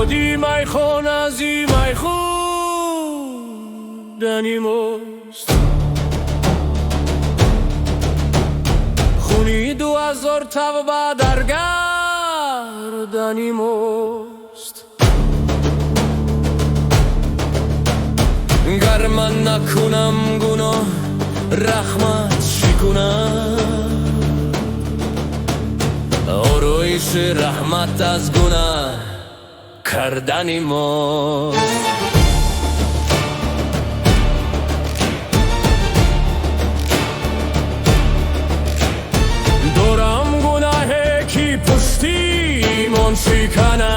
خودی میخون ازی میخوندنی مست خونی 2000 توبه در گردنی مست گر من نکنم گناه رحمت چی کنم آرایش رحمت از گناه کردنی مست دورم گناهی که پشتی من شکنه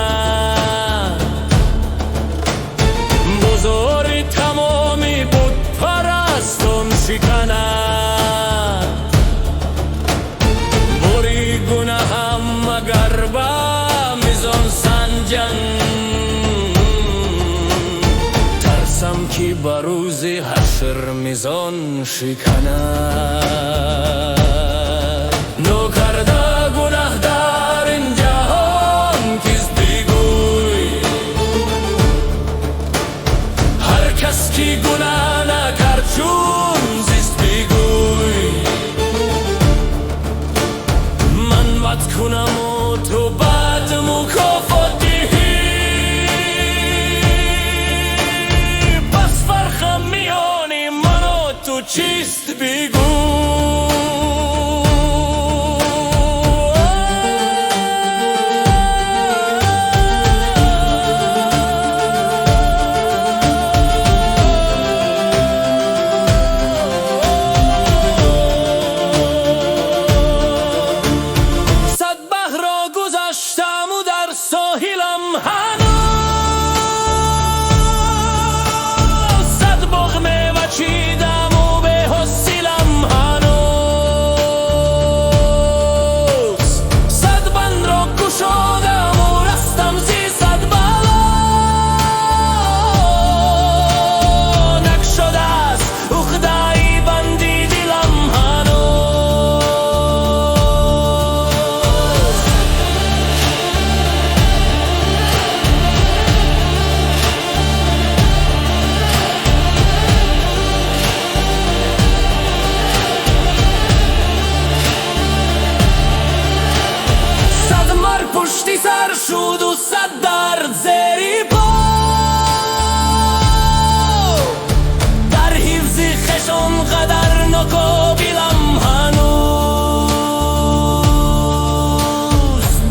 بزرگ تمامی بود پرستان شکنه بوری گناهم مگر با میزان سنجن ترسم که بروز حشر میزان شکنه نو کرده گناه در این جهان کس بگوی هر کس که گناه نکرد چون زیست بگوی من بد کنم و تو بد مکافات دهی پس فرق میانی من و تو چیست بگو ساحلم هنوز صد باغ میوه چیدم و به حاصلم هنوز صد بند را گشادم و رستم زی صد بلا نکشده است عقده بندی دلم پشتی سر شد و صد درد زیری پا در حفظ خشم قدر نقابلم هنوز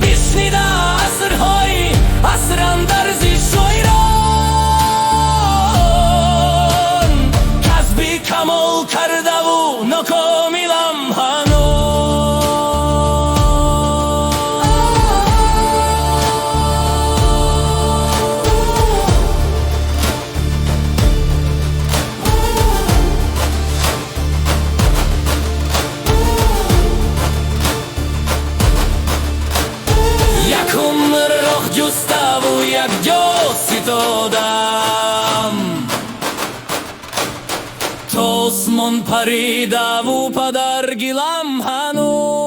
بشنیده عصرهای عصر اندرزی شویران کسبی کمال کرده و ناکاملم هنوز راه جسته و یک جا ستادم تا آسمان پریده و پدر گلم هنوز